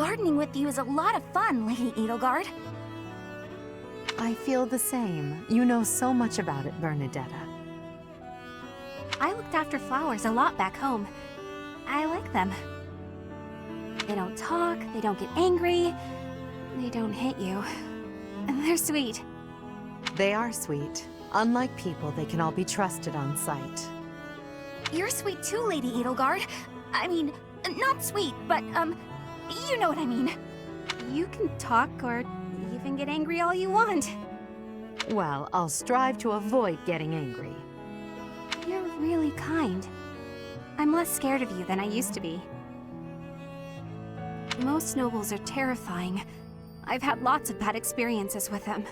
Gardening with you is a lot of fun, Lady Edelgard. I feel the same. You know so much about it, Bernadetta. I looked after flowers a lot back home. I like them. They don't talk, they don't get angry, they don't hit you. And they're sweet. They are sweet. Unlike people, they can all be trusted on sight. You're sweet too, Lady Edelgard. I mean, not sweet, but, you know what I mean. You can talk or even get angry all you want. Well, I'll strive to avoid getting angry. You're really kind. I'm less scared of you than I used to be. Most nobles are terrifying. I've had lots of bad experiences with them.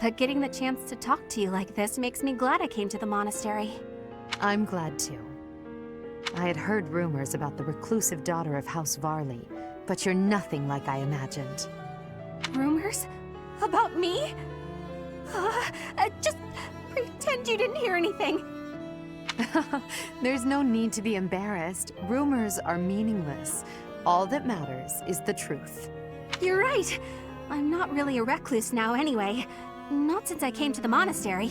But getting the chance to talk to you like this makes me glad I came to the monastery. I'm glad too. I had heard rumors about the reclusive daughter of House Varley, but you're nothing like I imagined. Rumors? About me? Just pretend you didn't hear anything. There's no need to be embarrassed. Rumors are meaningless. All that matters is the truth. You're right. I'm not really a recluse now anyway. Not since I came to the monastery.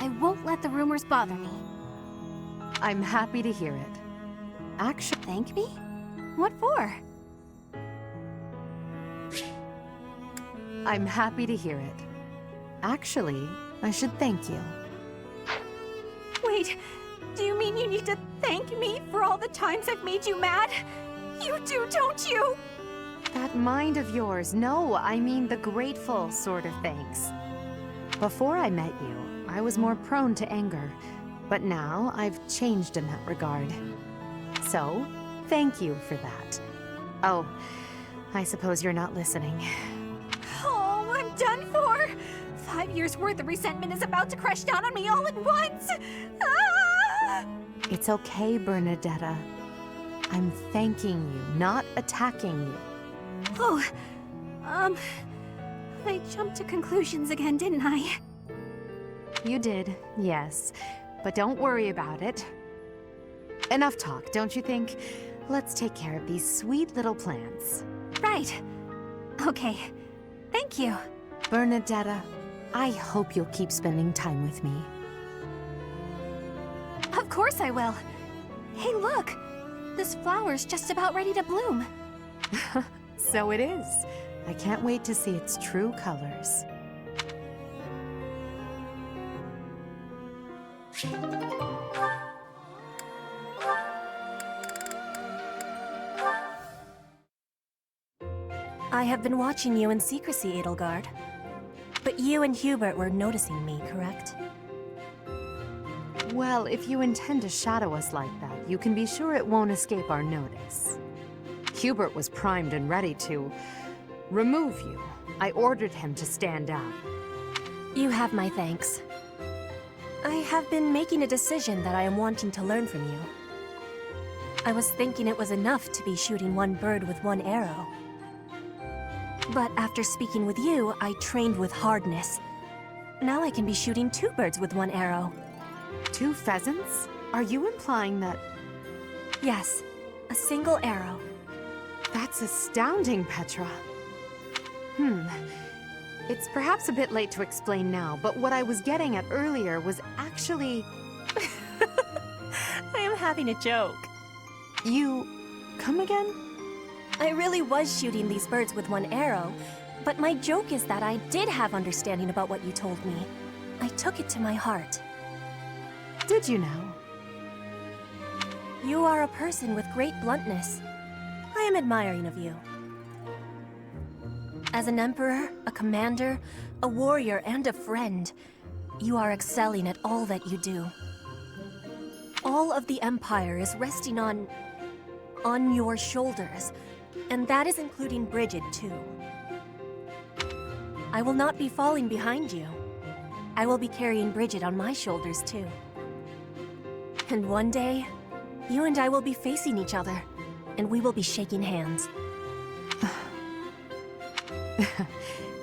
I won't let the rumors bother me. I'm happy to hear it. Actually, Thank me? What for? I'm happy to hear it. Actually, I should thank you. Wait, do you mean you need to thank me for all the times I've made you mad? You do, don't you? That mind of yours, no, I mean the grateful sort of thanks. Before I met you, I was more prone to anger, but now I've changed in that regard. So, thank you for that. Oh, I suppose you're not listening. Oh, I'm done for! 5 years' worth of resentment is about to crash down on me all at once! Ah! It's okay, Bernadetta. I'm thanking you, not attacking you. Oh, I jumped to conclusions again, didn't I? You did, yes. But don't worry about it. Enough talk, don't you think? Let's take care of these sweet little plants. Right. Okay. Thank you. Bernadetta, I hope you'll keep spending time with me. Of course I will. Hey, look! This flower's just about ready to bloom. So it is. I can't wait to see its true colors. I have been watching you in secrecy, Edelgard. But you and Hubert were noticing me, correct? Well, if you intend to shadow us like that, you can be sure it won't escape our notice. Hubert was primed and ready to remove you. I ordered him to stand down. You have my thanks. I have been making a decision that I am wanting to learn from you. I was thinking it was enough to be shooting one bird with one arrow. But after speaking with you, I trained with hardness. Now I can be shooting 2 birds with 1 arrow. 2 pheasants? Are you implying that... Yes, a single arrow. That's astounding, Petra. It's perhaps a bit late to explain now, but what I was getting at earlier was actually... I am having a joke. You... come again? I really was shooting these birds with 1 arrow, but my joke is that I did have understanding about what you told me. I took it to my heart. Did you know? You are a person with great bluntness. I am admiring of you. As an emperor, a commander, a warrior, and a friend, you are excelling at all that you do. All of the Empire is resting on your shoulders, and that is including Bridget, too. I will not be falling behind you. I will be carrying Bridget on my shoulders, too. And one day, you and I will be facing each other, and we will be shaking hands.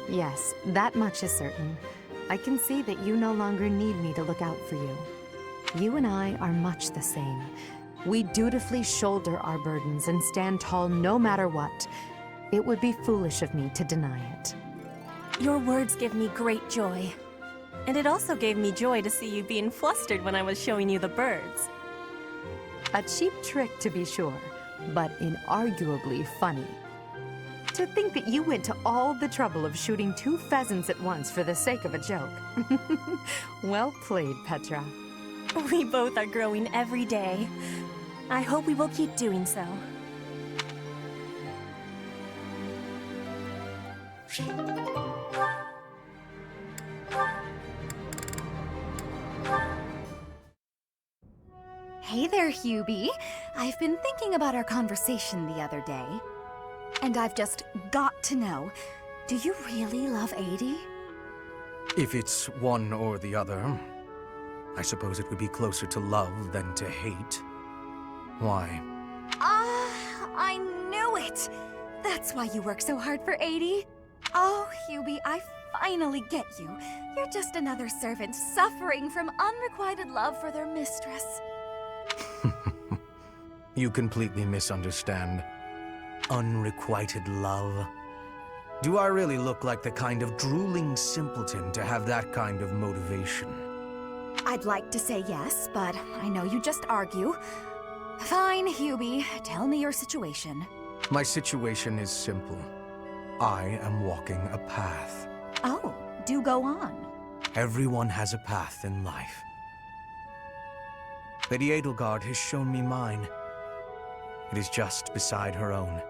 Yes, that much is certain. I can see that you no longer need me to look out for you. You and I are much the same. We dutifully shoulder our burdens and stand tall no matter what. It would be foolish of me to deny it. Your words give me great joy. And it also gave me joy to see you being flustered when I was showing you the birds. A cheap trick, to be sure, but inarguably funny. To think that you went to all the trouble of shooting 2 pheasants at once for the sake of a joke. Well played, Petra. We both are growing every day. I hope we will keep doing so. Hey there, Hubie. I've been thinking about our conversation the other day. And I've just got to know, do you really love Adie? If it's one or the other, I suppose it would be closer to love than to hate. Why? I knew it! That's why you work so hard for Adie. Oh, Hubie, I finally get you. You're just another servant suffering from unrequited love for their mistress. You completely misunderstand. Unrequited love? Do I really look like the kind of drooling simpleton to have that kind of motivation? I'd like to say yes, but I know you just argue. Fine, Hubie. Tell me your situation. My situation is simple. I am walking a path. Oh, do go on. Everyone has a path in life. Lady Edelgard has shown me mine. It is just beside her own.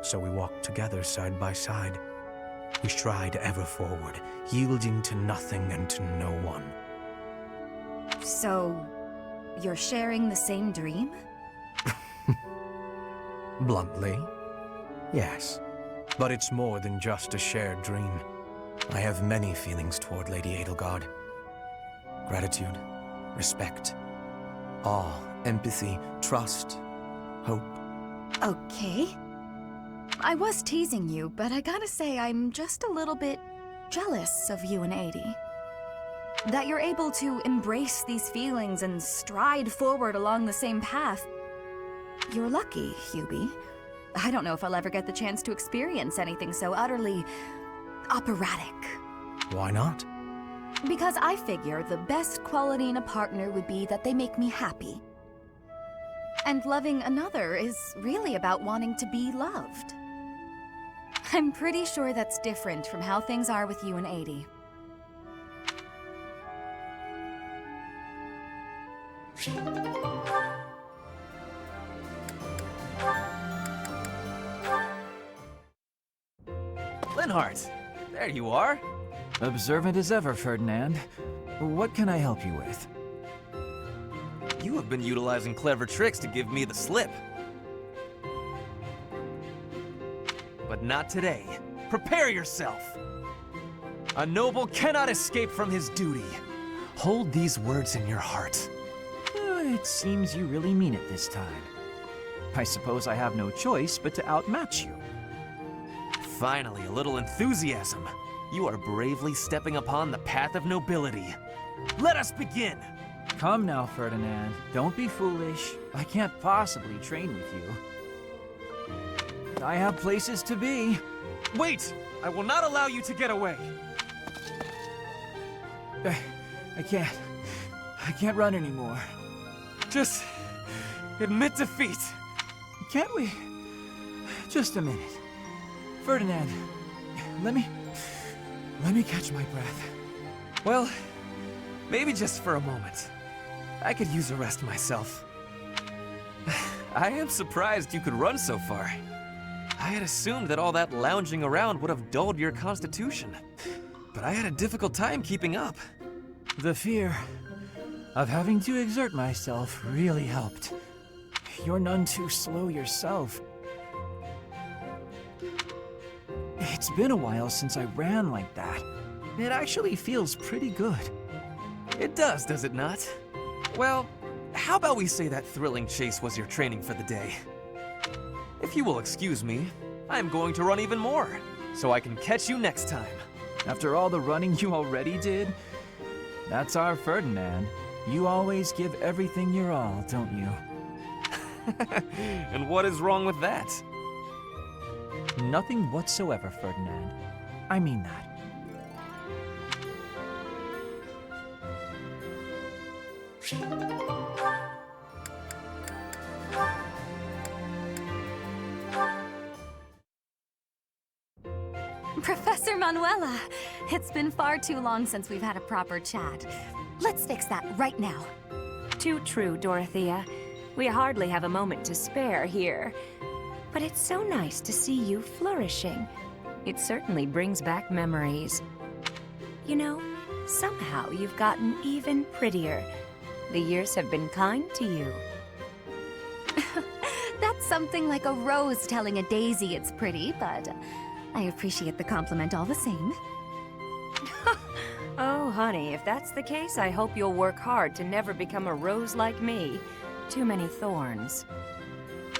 So we walk together side by side. We stride ever forward, yielding to nothing and to no one. So, you're sharing the same dream? Bluntly, yes. But it's more than just a shared dream. I have many feelings toward Lady Edelgard. Gratitude, respect, awe, empathy, trust, hope. Okay. I was teasing you, but I gotta say I'm just a little bit jealous of you and Adie. That you're able to embrace these feelings and stride forward along the same path. You're lucky, Hubie. I don't know if I'll ever get the chance to experience anything so utterly operatic. Why not? Because I figure the best quality in a partner would be that they make me happy. And loving another is really about wanting to be loved. I'm pretty sure that's different from how things are with you and Adie. Linhardt, there you are. Observant as ever, Ferdinand. What can I help you with? You have been utilizing clever tricks to give me the slip. But not today. Prepare yourself. A noble cannot escape from his duty. Hold these words in your heart. It seems you really mean it this time. I suppose I have no choice but to outmatch you. Finally, a little enthusiasm. You are bravely stepping upon the path of nobility. Let us begin! Come now, Ferdinand. Don't be foolish. I can't possibly train with you. I have places to be. Wait! I will not allow you to get away! I can't run anymore. Just admit defeat. Can't we? Just a minute. Ferdinand, let me catch my breath. Well, maybe just for a moment. I could use a rest myself. I am surprised you could run so far. I had assumed that all that lounging around would have dulled your constitution, but I had a difficult time keeping up. The fear of having to exert myself really helped. You're none too slow yourself. It's been a while since I ran like that. It actually feels pretty good. It does it not? Well, how about we say that thrilling chase was your training for the day? If you will excuse me, I'm going to run even more, so I can catch you next time. After all the running you already did? That's our Ferdinand. You always give everything your all, don't you? And what is wrong with that? Nothing whatsoever, Ferdinand. I mean that. Professor Manuela, it's been far too long since we've had a proper chat. Let's fix that right now. Too true, Dorothea. We hardly have a moment to spare here. But it's so nice to see you flourishing. It certainly brings back memories. You know, somehow you've gotten even prettier. The years have been kind to you. That's something like a rose telling a daisy it's pretty, but I appreciate the compliment all the same. Oh, honey, if that's the case, I hope you'll work hard to never become a rose like me. Too many thorns.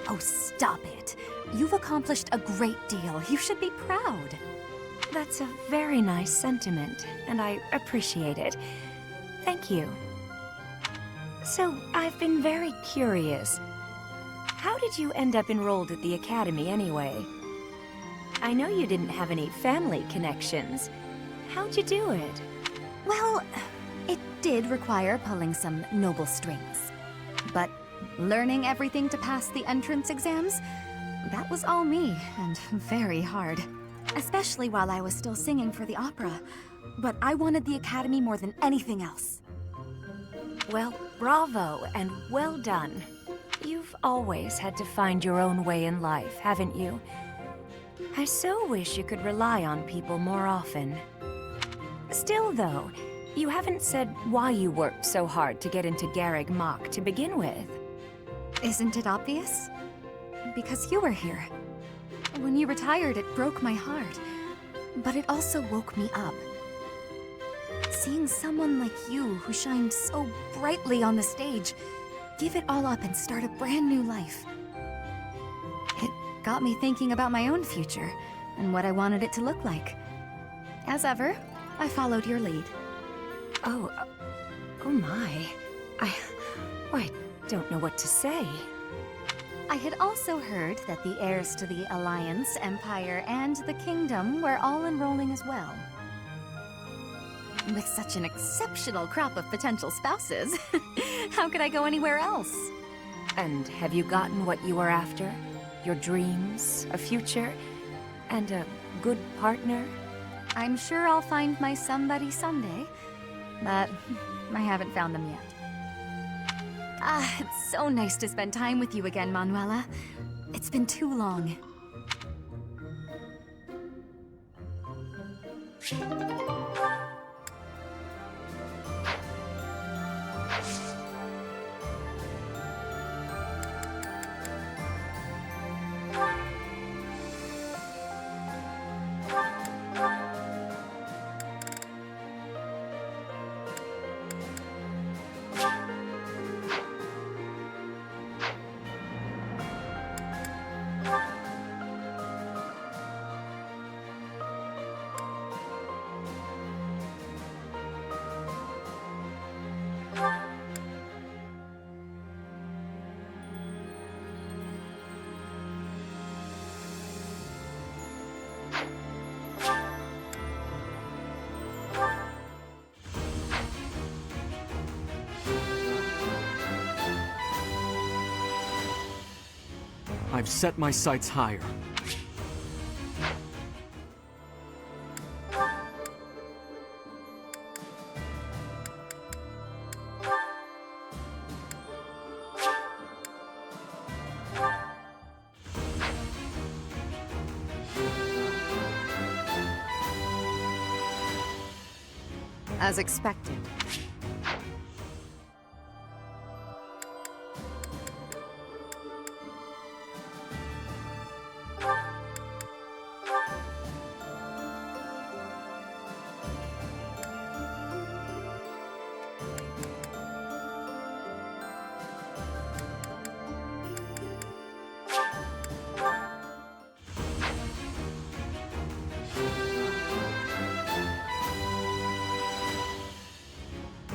Oh, stop it. You've accomplished a great deal. You should be proud. That's a very nice sentiment, and I appreciate it. Thank you. So, I've been very curious. How did you end up enrolled at the academy anyway? I know you didn't have any family connections. How'd you do it? Well, it did require pulling some noble strings. But learning everything to pass the entrance exams, that was all me, and very hard. Especially while I was still singing for the opera. But I wanted the academy more than anything else. Well, bravo, and well done. You've always had to find your own way in life, haven't you? I so wish you could rely on people more often. Still, though, you haven't said why you worked so hard to get into Garreg Mach to begin with. Isn't it obvious? Because you were here. When you retired, it broke my heart. But it also woke me up. Seeing someone like you, who shined so brightly on the stage, give it all up and start a brand new life. It got me thinking about my own future, and what I wanted it to look like. As ever, I followed your lead. Oh my. I don't know what to say. I had also heard that the heirs to the Alliance, Empire, and the Kingdom were all enrolling as well. With such an exceptional crop of potential spouses, how could I go anywhere else? And have you gotten what you were after? Your dreams, a future, and a good partner? I'm sure I'll find my somebody someday, but I haven't found them yet. Ah, it's so nice to spend time with you again, Manuela. It's been too long. I've set my sights higher. As expected.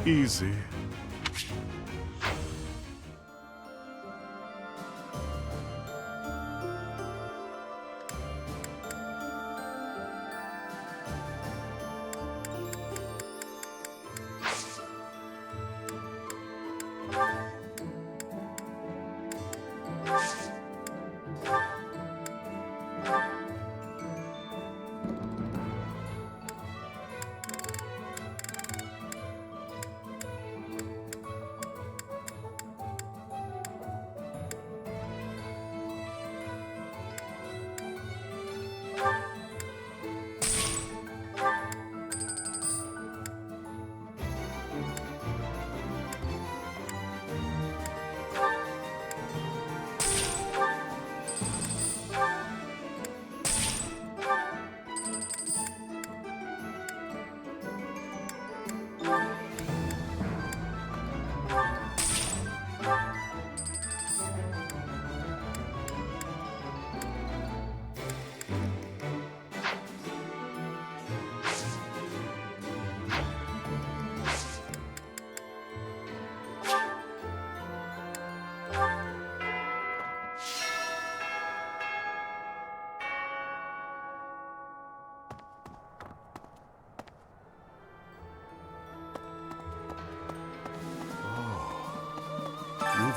Easy.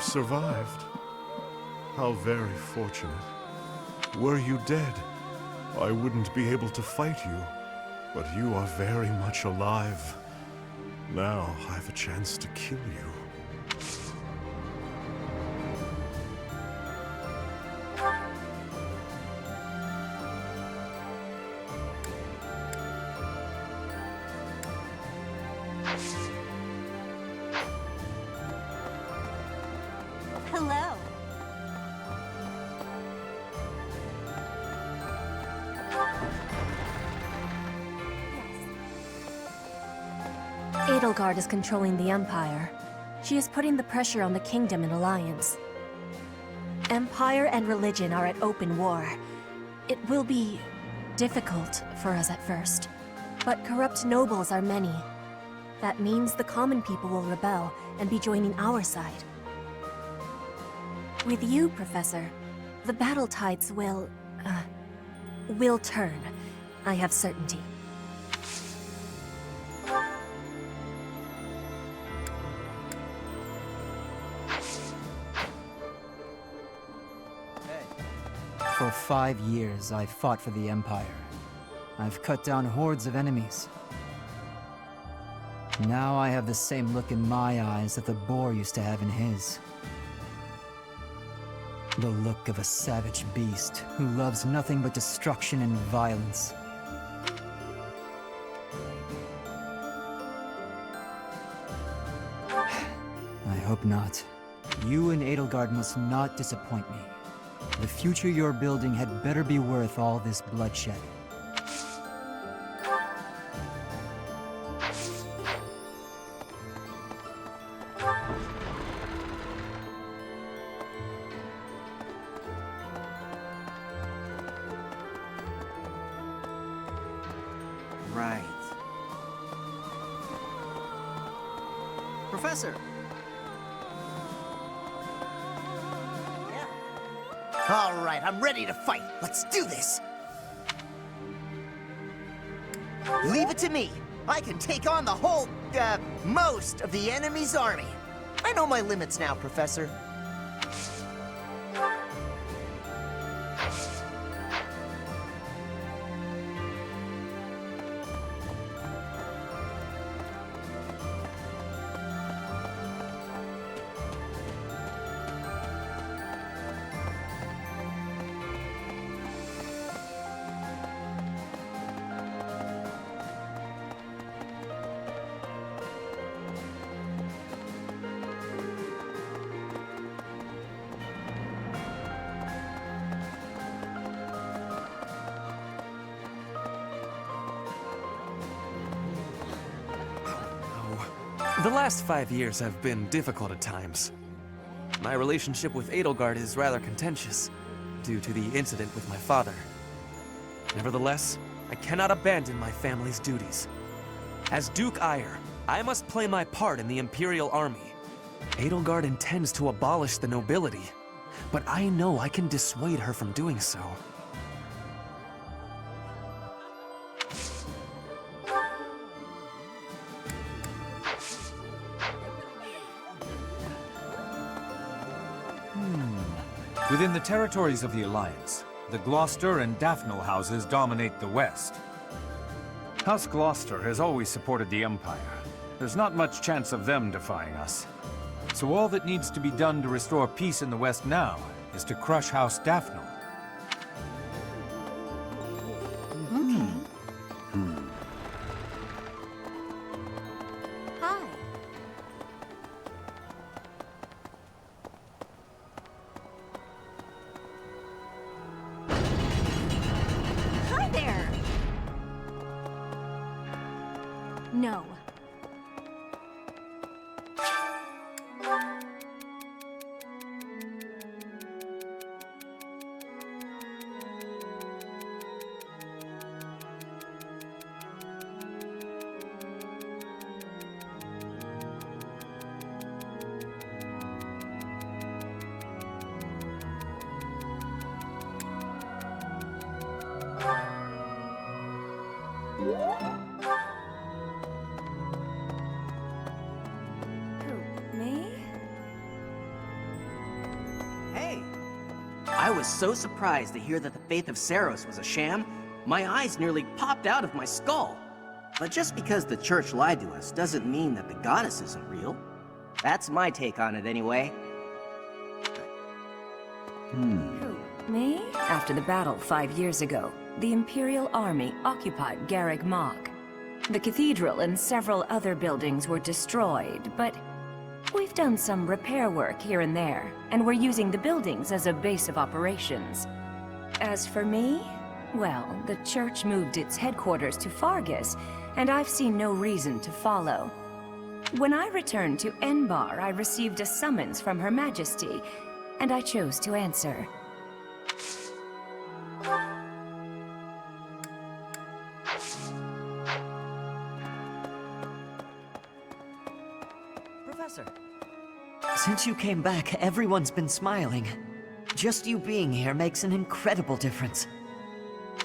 have survived. How very fortunate. Were you dead, I wouldn't be able to fight you. But you are very much alive. Now I have a chance to kill you. Hello. Edelgard is controlling the Empire. She is putting the pressure on the kingdom in alliance. Empire and religion are at open war. It will be difficult for us at first, but corrupt nobles are many. That means the common people will rebel and be joining our side. With you, Professor, the battle tides will turn. I have certainty. For 5 years, I've fought for the Empire. I've cut down hordes of enemies. Now I have the same look in my eyes that the boar used to have in his. The look of a savage beast who loves nothing but destruction and violence. I hope not. You and Edelgard must not disappoint me. The future you're building had better be worth all this bloodshed. Right. Professor! All right, I'm ready to fight. Let's do this. Leave it to me. I can take on the whole, most of the enemy's army. I know my limits now, Professor. The last 5 years have been difficult at times. My relationship with Edelgard is rather contentious, due to the incident with my father. Nevertheless, I cannot abandon my family's duties. As Duke Eyre, I must play my part in the Imperial Army. Edelgard intends to abolish the nobility, but I know I can dissuade her from doing so. Within the territories of the Alliance, the Gloucester and Daphne houses dominate the West. House Gloucester has always supported the Empire. There's not much chance of them defying us. So all that needs to be done to restore peace in the West now is to crush House Daphne. Hi. Hi there. No. Who, me? was so surprised to hear that the faith of Saros was a sham, my eyes nearly popped out of my skull. But just because the church lied to us doesn't mean that the goddess isn't real. That's my take on it anyway. Who, me? After the battle 5 years ago, the Imperial Army occupied Garreg Mach. The cathedral and several other buildings were destroyed, but we've done some repair work here and there, and we're using the buildings as a base of operations. As for me, well, the church moved its headquarters to Fargus, and I've seen no reason to follow. When I returned to Enbar, I received a summons from Her Majesty, and I chose to answer. Professor, since you came back, everyone's been smiling. Just you being here makes an incredible difference.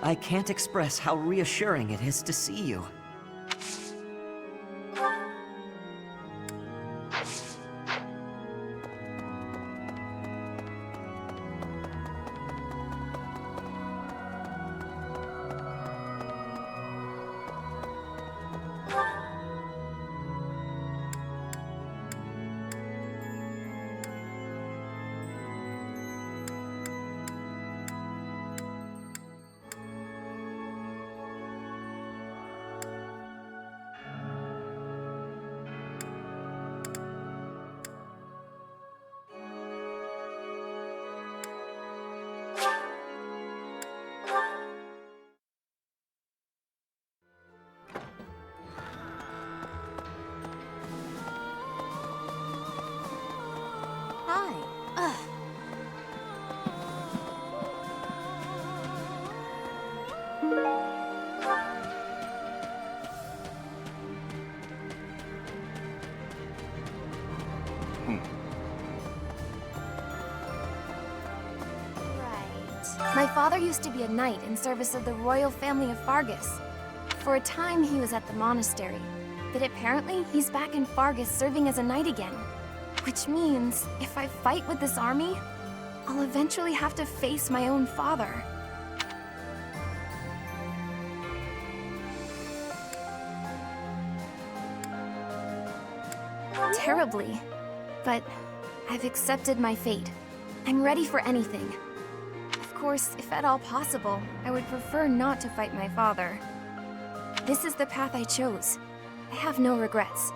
I can't express how reassuring it is to see you. Hi. Ugh. Right. My father used to be a knight in service of the royal family of Fargus. For a time, he was at the monastery, but apparently he's back in Fargus serving as a knight again. Which means, if I fight with this army, I'll eventually have to face my own father. Terribly. But I've accepted my fate. I'm ready for anything. Of course, if at all possible, I would prefer not to fight my father. This is the path I chose. I have no regrets.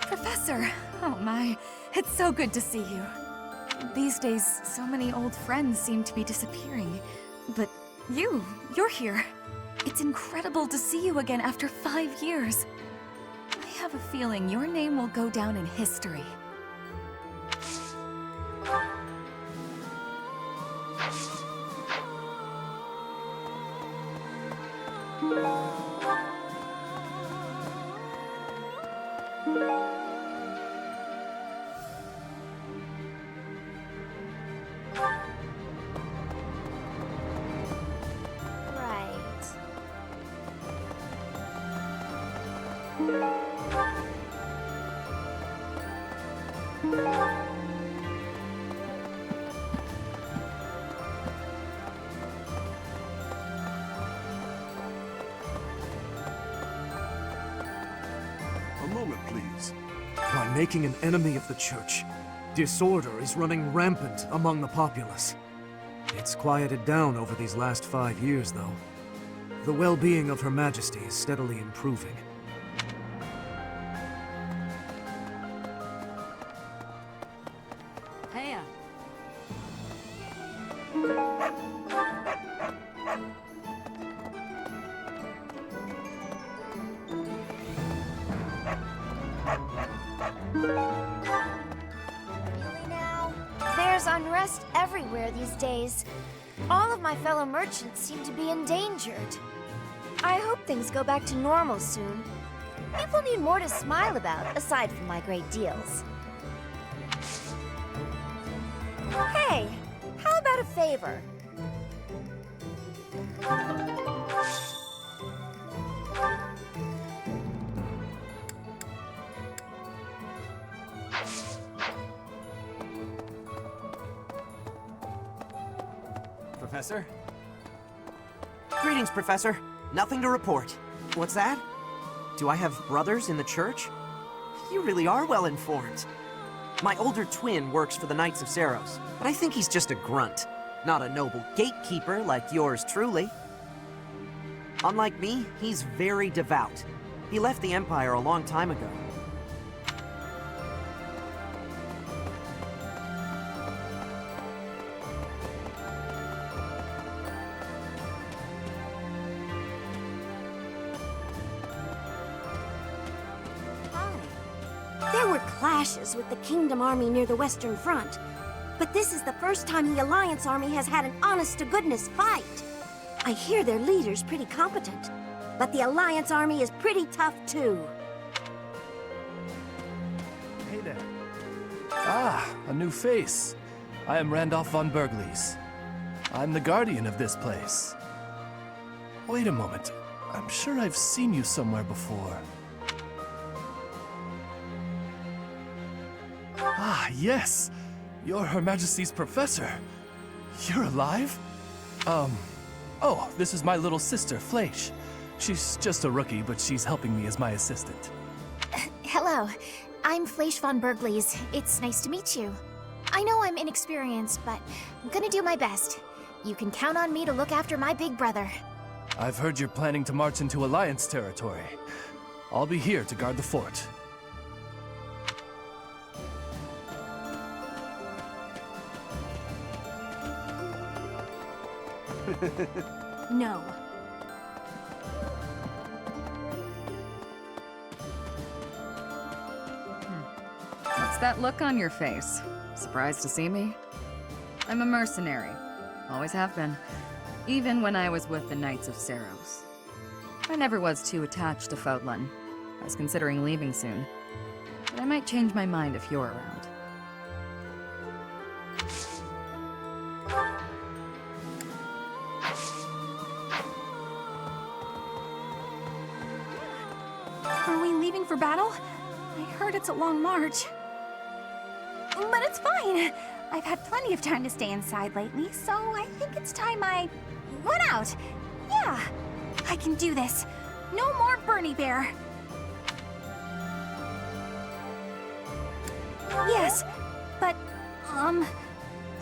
Professor! Oh my, it's so good to see you. These days, so many old friends seem to be disappearing. But you're here. It's incredible to see you again after 5 years. I have a feeling your name will go down in history. A moment, please. By making an enemy of the church, disorder is running rampant among the populace. It's quieted down over these last 5 years, though. The well-being of Her Majesty is steadily improving. Heya. Really now? There's unrest everywhere these days. All of my fellow merchants seem to be endangered. I hope things go back to normal soon. People need more to smile about, aside from my great deals. Hey, how about a favor? Professor? Greetings, Professor. Nothing to report. What's that? Do I have brothers in the church? You really are well informed. My older twin works for the Knights of Saros, but I think he's just a grunt, not a noble gatekeeper like yours truly. Unlike me, he's very devout. He left the Empire a long time ago. There were clashes with the Kingdom Army near the Western Front, but this is the first time the Alliance Army has had an honest-to-goodness fight. I hear their leader's pretty competent, but the Alliance Army is pretty tough too. Hey there. Ah, a new face. I am Randolph von Bergles. I'm the guardian of this place. Wait a moment. I'm sure I've seen you somewhere before. Ah, yes! You're Her Majesty's professor. You're alive? Oh, this is my little sister, Fleisch. She's just a rookie, but she's helping me as my assistant. Hello, I'm Fleisch von Bergles. It's nice to meet you. I know I'm inexperienced, but I'm gonna do my best. You can count on me to look after my big brother. I've heard you're planning to march into Alliance territory. I'll be here to guard the fort. No. What's that look on your face? Surprised to see me? I'm a mercenary. Always have been. Even when I was with the Knights of Saros. I never was too attached to Fodlan. I was considering leaving soon. But I might change my mind if you're around. Are we leaving for battle? I heard it's a long march. But it's fine. I've had plenty of time to stay inside lately, so I think it's time I run out. Yeah, I can do this. No more Bernie Bear. Yes, but,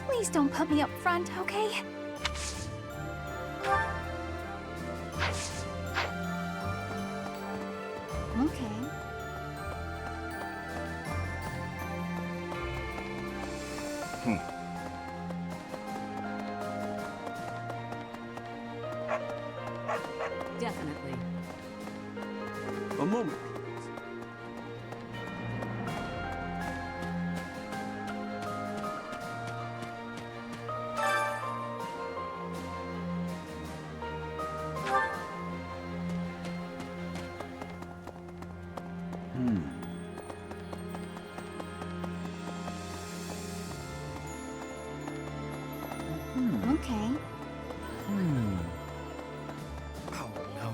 please don't put me up front, okay? Okay. Definitely. A moment. Okay. Oh, no.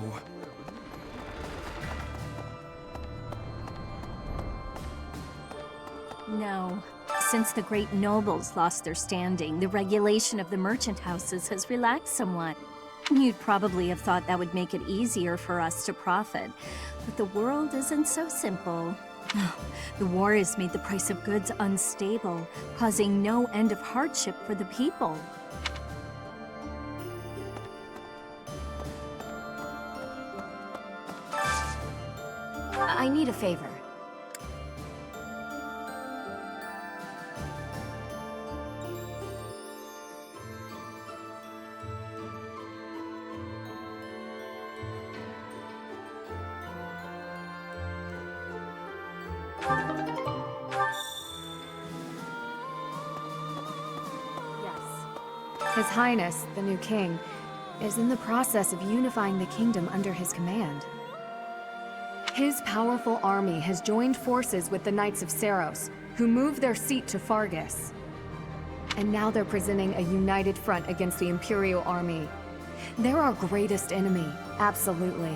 No. Since the great nobles lost their standing, the regulation of the merchant houses has relaxed somewhat. You'd probably have thought that would make it easier for us to profit, but the world isn't so simple. The war has made the price of goods unstable, causing no end of hardship for the people. I need a favor. His Highness, the new king, is in the process of unifying the kingdom under his command. His powerful army has joined forces with the Knights of Seiros, who moved their seat to Fargus. And now they're presenting a united front against the Imperial army. They're our greatest enemy, absolutely.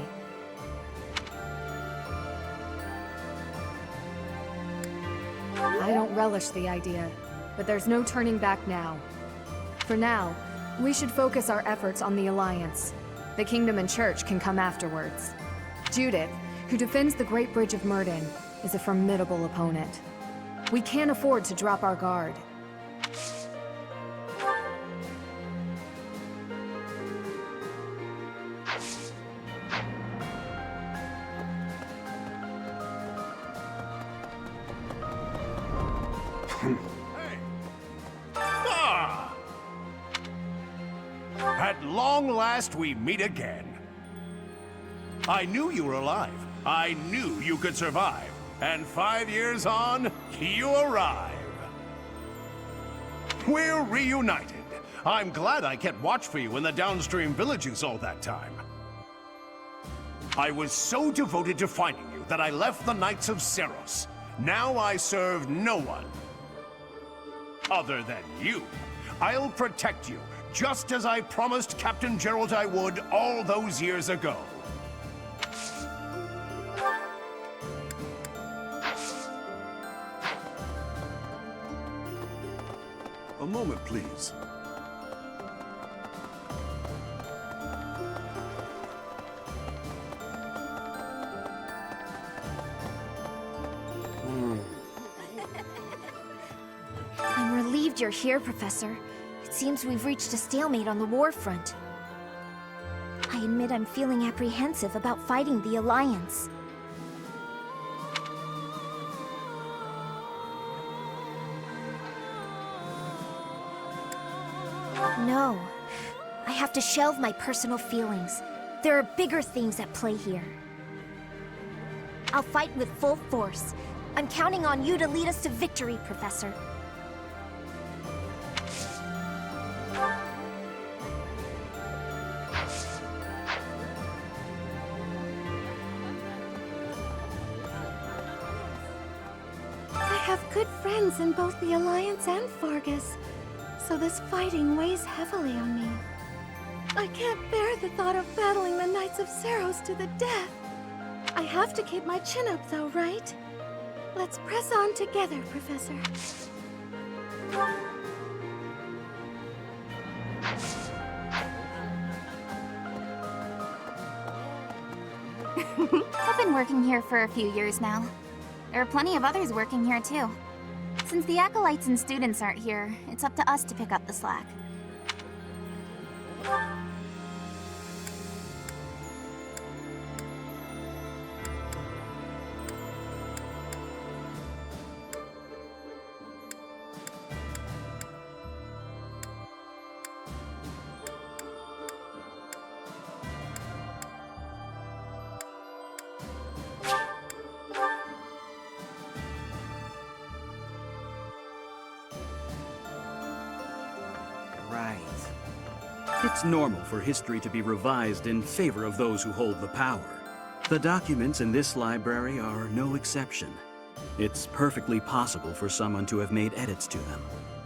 I don't relish the idea, but there's no turning back now. For now, we should focus our efforts on the Alliance. The Kingdom and Church can come afterwards. Judith, who defends the Great Bridge of Myrden, is a formidable opponent. We can't afford to drop our guard. Ah! At long last we meet again. I knew you were alive. I knew you could survive. And 5 years on, you arrive. We're reunited. I'm glad I kept watch for you in the downstream villages all that time. I was so devoted to finding you that I left the Knights of Seiros. Now I serve no one other than you. I'll protect you, just as I promised Captain Gerald I would all those years ago. A moment, please. I'm relieved you're here, Professor. It seems we've reached a stalemate on the war front. I admit I'm feeling apprehensive about fighting the Alliance. No. I have to shelve my personal feelings. There are bigger things at play here. I'll fight with full force. I'm counting on you to lead us to victory, Professor. I have good friends in both the Alliance and Fargus, so this fighting weighs heavily on me. I can't bear the thought of battling the Knights of Seiros to the death. I have to keep my chin up though, right? Let's press on together, Professor. I've been working here for a few years now. There are plenty of others working here too. Since the acolytes and students aren't here, it's up to us to pick up the slack. It's normal for history to be revised in favor of those who hold the power. The documents in this library are no exception. It's perfectly possible for someone to have made edits to them,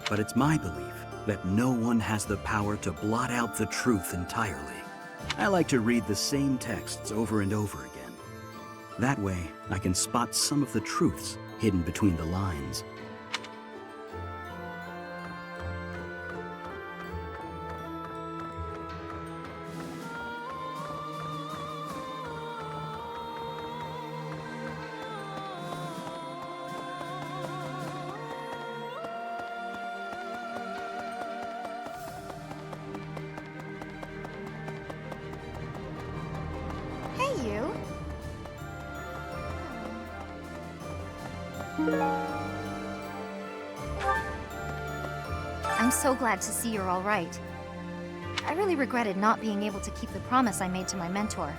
but it's my belief that no one has the power to blot out the truth entirely. I like to read the same texts over and over again. That way, I can spot some of the truths hidden between the lines. I'm so glad to see you're all right. I really regretted not being able to keep the promise I made to my mentor.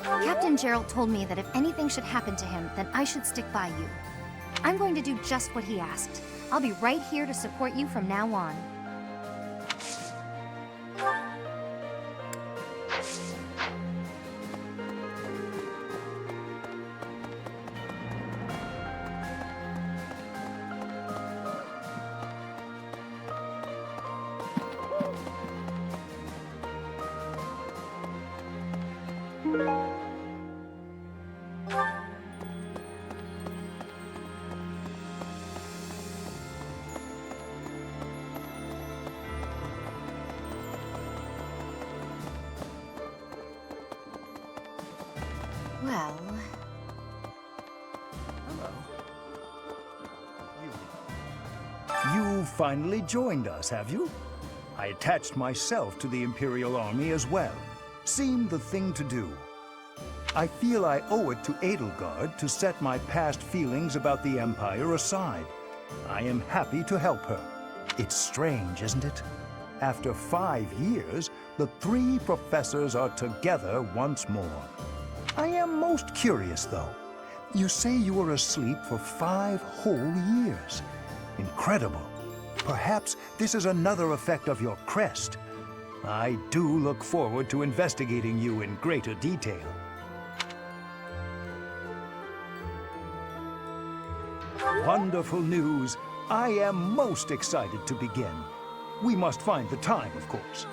Captain Gerald told me that if anything should happen to him, then I should stick by you. I'm going to do just what he asked. I'll be right here to support you from now on. Well... You finally joined us, have you? I attached myself to the Imperial Army as well. Seemed the thing to do. I feel I owe it to Edelgard to set my past feelings about the Empire aside. I am happy to help her. It's strange, isn't it? After 5 years, the 3 professors are together once more. I am most curious, though. You say you were asleep for 5 whole years. Incredible. Perhaps this is another effect of your crest. I do look forward to investigating you in greater detail. Wonderful news. I am most excited to begin. We must find the time, of course.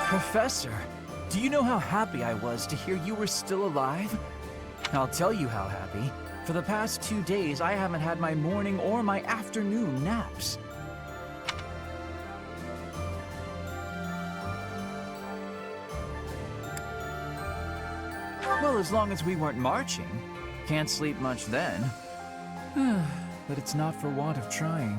Professor, do you know how happy I was to hear you were still alive? I'll tell you how happy. For the past 2 days, I haven't had my morning or my afternoon naps. Well, as long as we weren't marching. Can't sleep much then. But it's not for want of trying.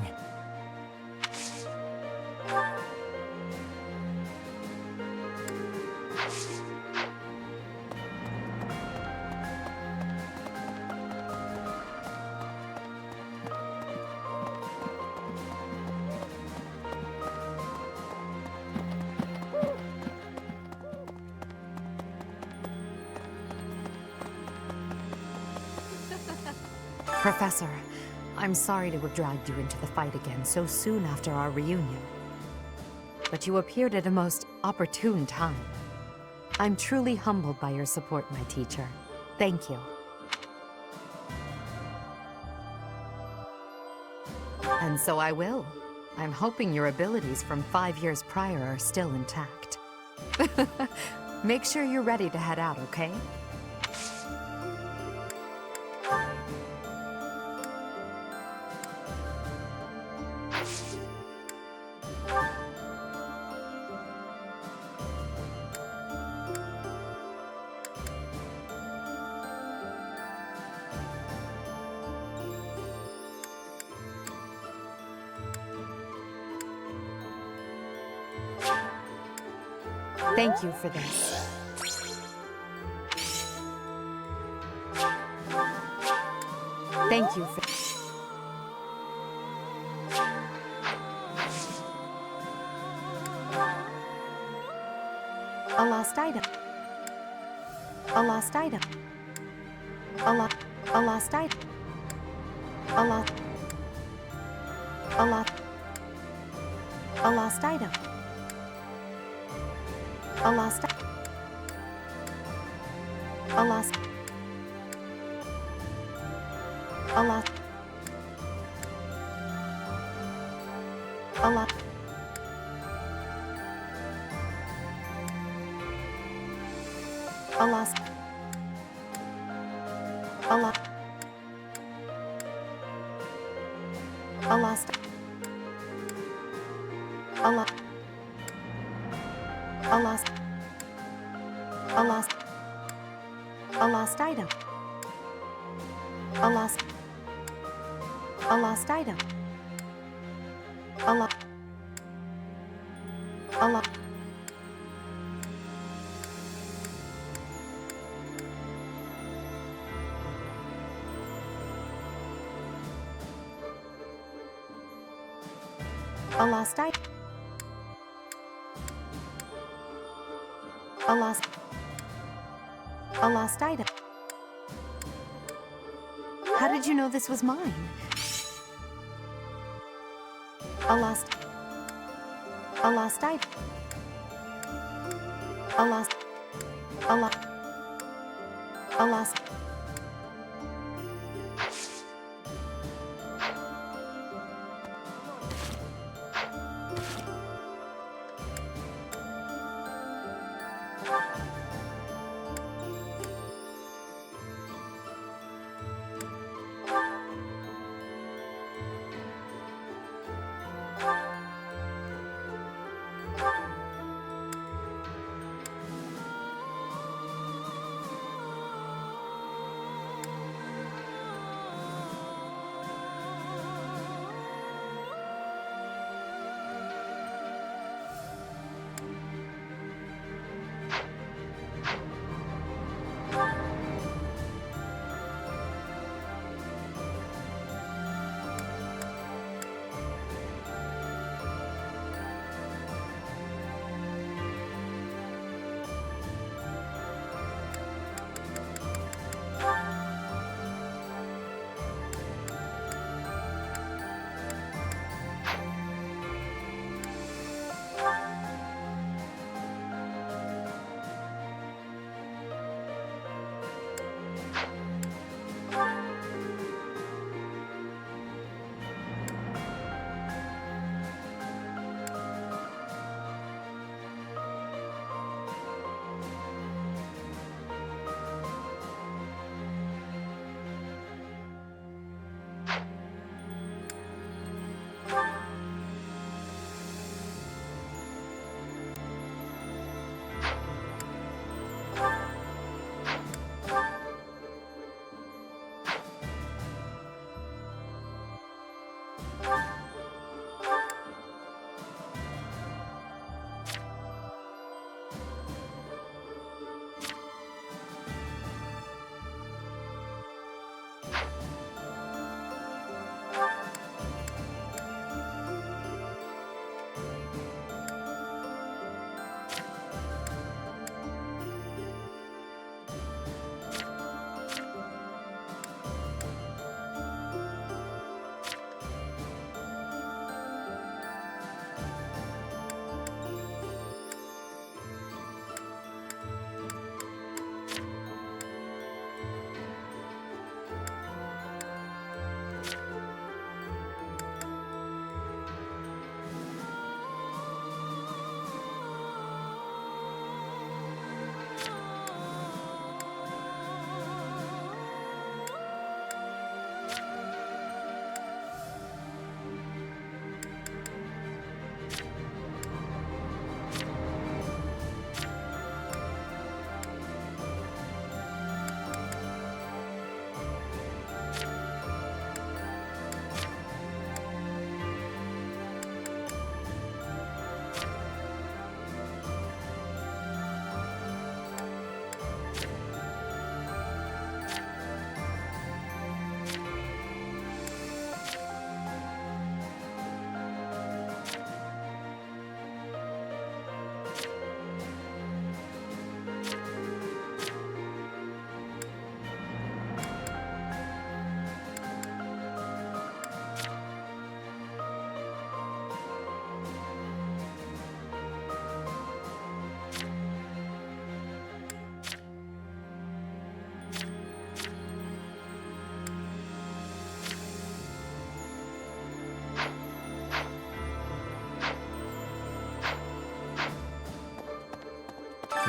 Professor, I'm sorry to have dragged you into the fight again so soon after our reunion. But you appeared at a most opportune time. I'm truly humbled by your support, my teacher. Thank you. And so I will. I'm hoping your abilities from 5 years prior are still intact. Make sure you're ready to head out, okay? Thank you for this. Thank you for... A lost item. A lost item. A lost item. A lost item. A lost item. A lost item. A lost item. A lost item. How did you know this was mine? A lost item. A lost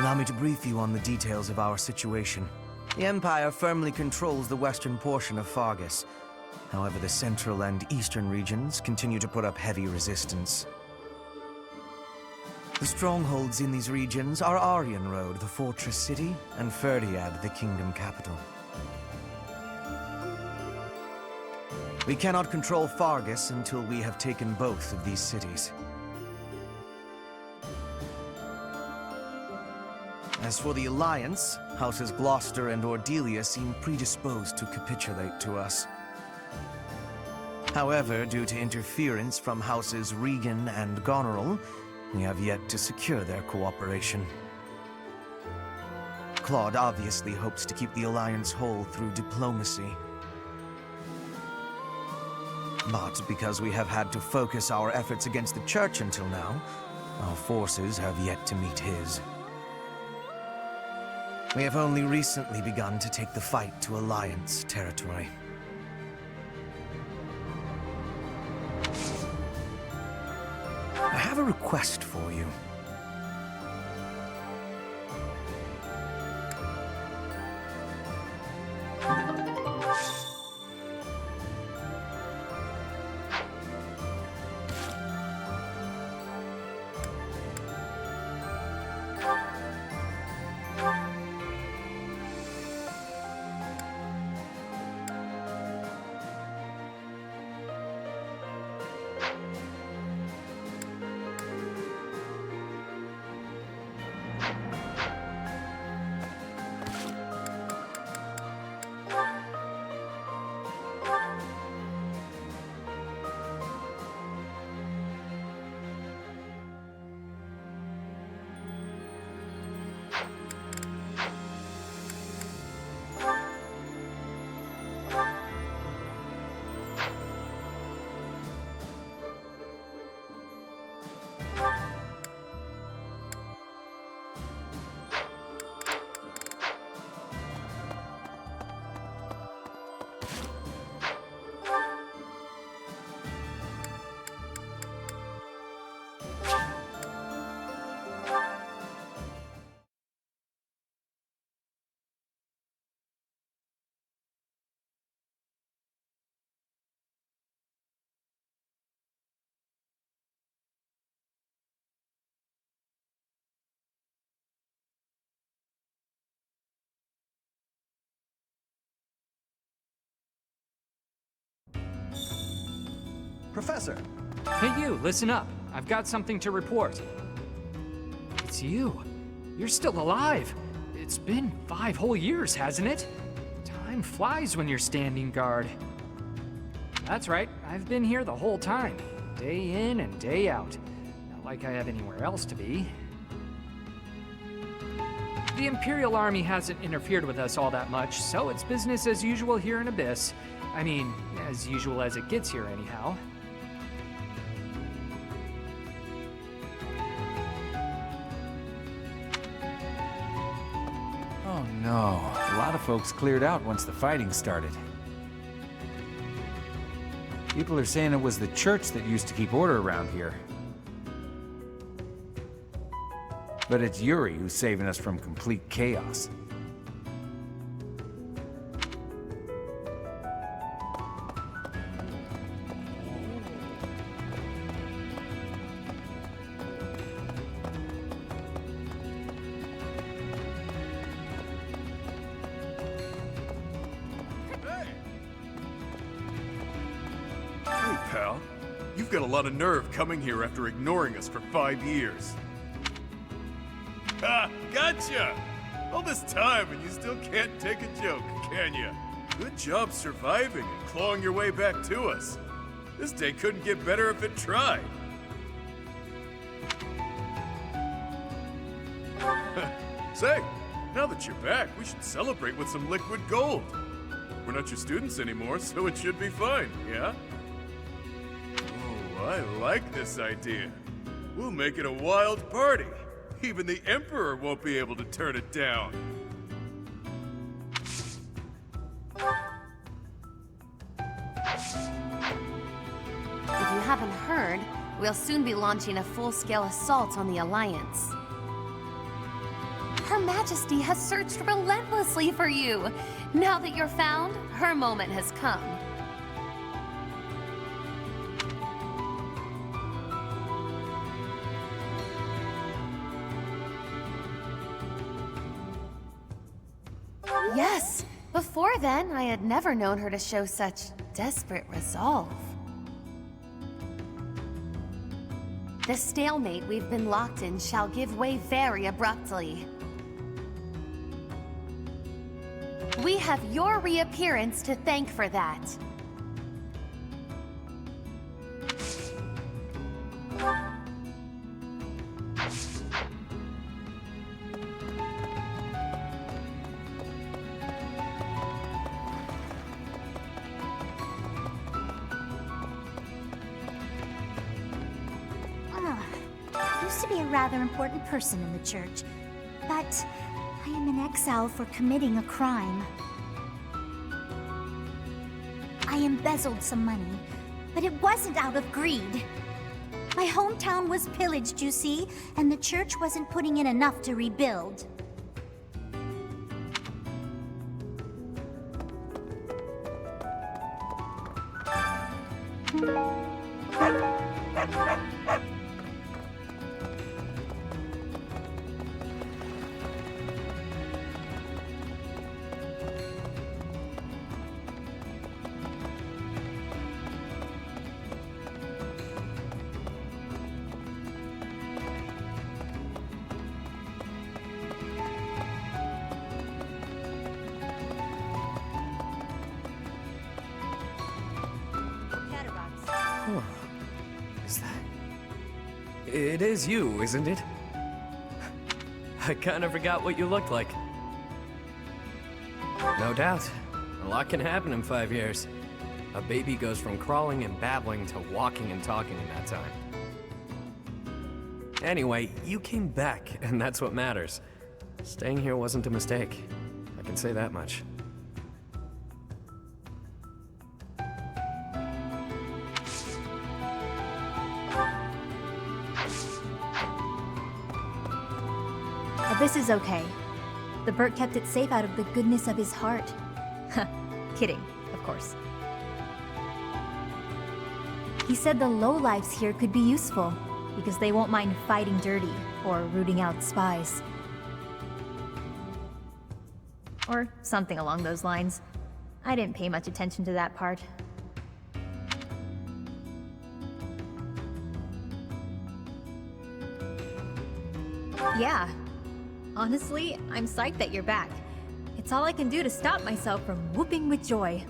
Allow me to brief you on the details of our situation. The Empire firmly controls the western portion of Fargus. However, the central and eastern regions continue to put up heavy resistance. The strongholds in these regions are Aryan Road, the fortress city, and Ferdiad, the kingdom capital. We cannot control Fargus until we have taken both of these cities. As for the Alliance, Houses Gloucester and Ordelia seem predisposed to capitulate to us. However, due to interference from Houses Regan and Goneril, we have yet to secure their cooperation. Claude obviously hopes to keep the Alliance whole through diplomacy. But because we have had to focus our efforts against the Church until now, our forces have yet to meet his. We have only recently begun to take the fight to Alliance territory. I have a request for you. Professor! Hey you, listen up. I've got something to report. It's you. You're still alive. It's been 5 whole years, hasn't it? Time flies when you're standing guard. That's right, I've been here the whole time. Day in and day out. Not like I have anywhere else to be. The Imperial Army hasn't interfered with us all that much, so it's business as usual here in Abyss. I mean, as usual as it gets here anyhow. Oh no, a lot of folks cleared out once the fighting started. People are saying it was the church that used to keep order around here. But it's Yuri who's saving us from complete chaos. Hey, pal. You've got a lot of nerve coming here after ignoring us for 5 years. Ha! Gotcha! All this time and you still can't take a joke, can you? Good job surviving and clawing your way back to us. This day couldn't get better if it tried. Say, now that you're back, we should celebrate with some liquid gold. We're not your students anymore, so it should be fine, yeah? Oh, I like this idea. We'll make it a wild party. Even the Emperor won't be able to turn it down. If you haven't heard, we'll soon be launching a full-scale assault on the Alliance. Her Majesty has searched relentlessly for you. Now that you're found, her moment has come. Yes! Before then, I had never known her to show such desperate resolve. The stalemate we've been locked in shall give way very abruptly. We have your reappearance to thank for that. used to be a rather important person in the church, but I am in exile for committing a crime. I embezzled some money, but it wasn't out of greed. My hometown was pillaged, you see, and the church wasn't putting in enough to rebuild. Huh. Is that... It is you, isn't it? I kinda forgot what you looked like. No doubt. A lot can happen in 5 years. A baby goes from crawling and babbling to walking and talking in that time. Anyway, you came back, and that's what matters. Staying here wasn't a mistake. I can say that much. This is okay. The Burt kept it safe out of the goodness of his heart. Kidding, of course. He said the lowlifes here could be useful, because they won't mind fighting dirty or rooting out spies. Or something along those lines. I didn't pay much attention to that part. Yeah. Honestly, I'm psyched that you're back. It's all I can do to stop myself from whooping with joy.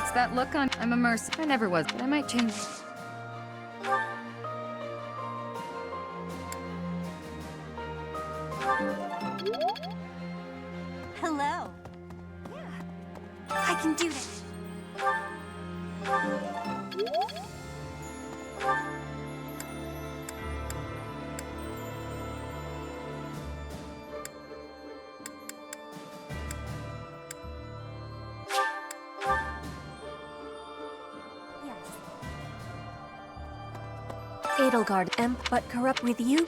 It's that look on. I'm a merc. I never was, but I might change. Hello. Yeah, I can do this. Edelgard, but corrupt with you?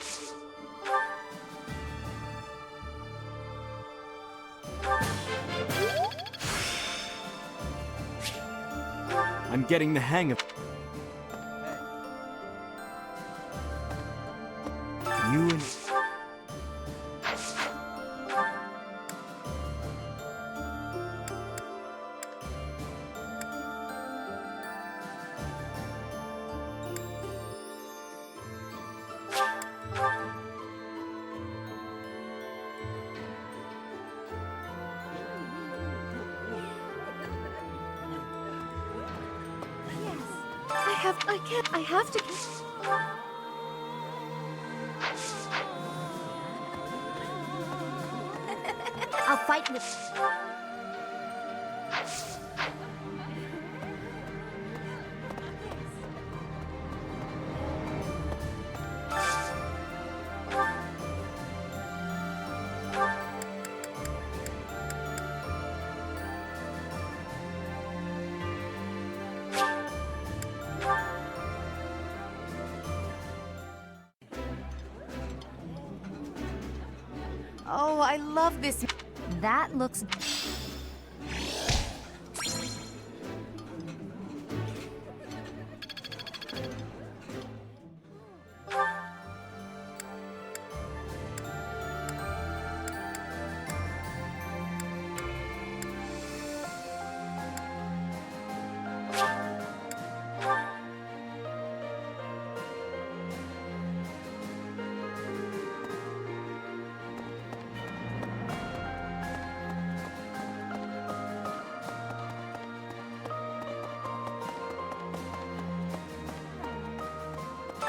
I'm getting the hang of... You and... I have to. I'll fight with... Oh, I love this. That looks...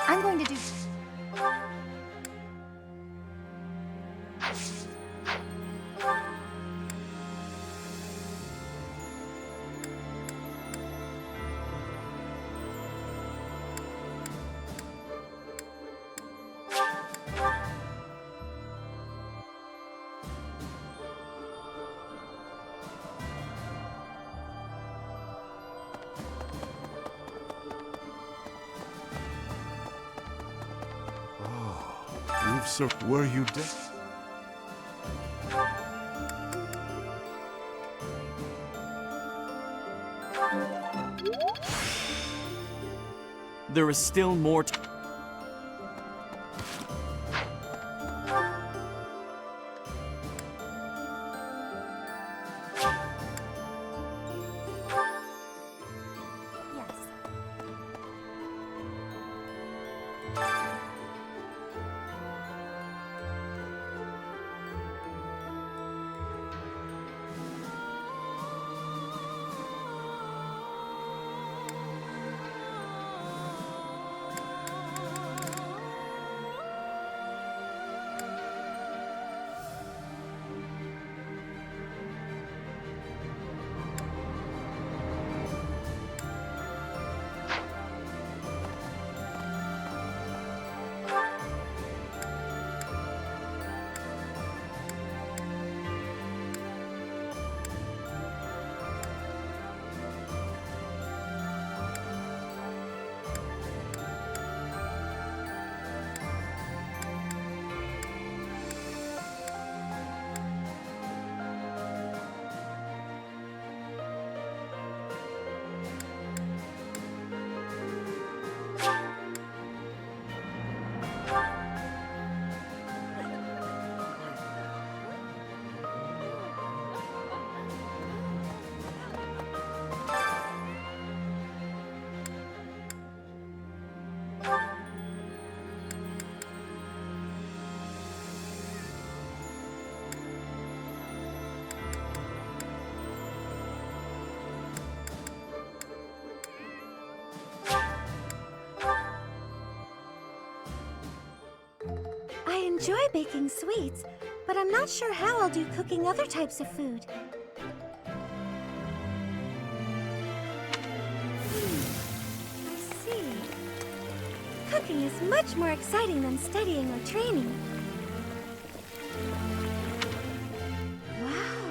I'm going to do... Were you dead? There is still more to... enjoy baking sweets, but I'm not sure how I'll do cooking other types of food. I see. Cooking is much more exciting than studying or training. Wow.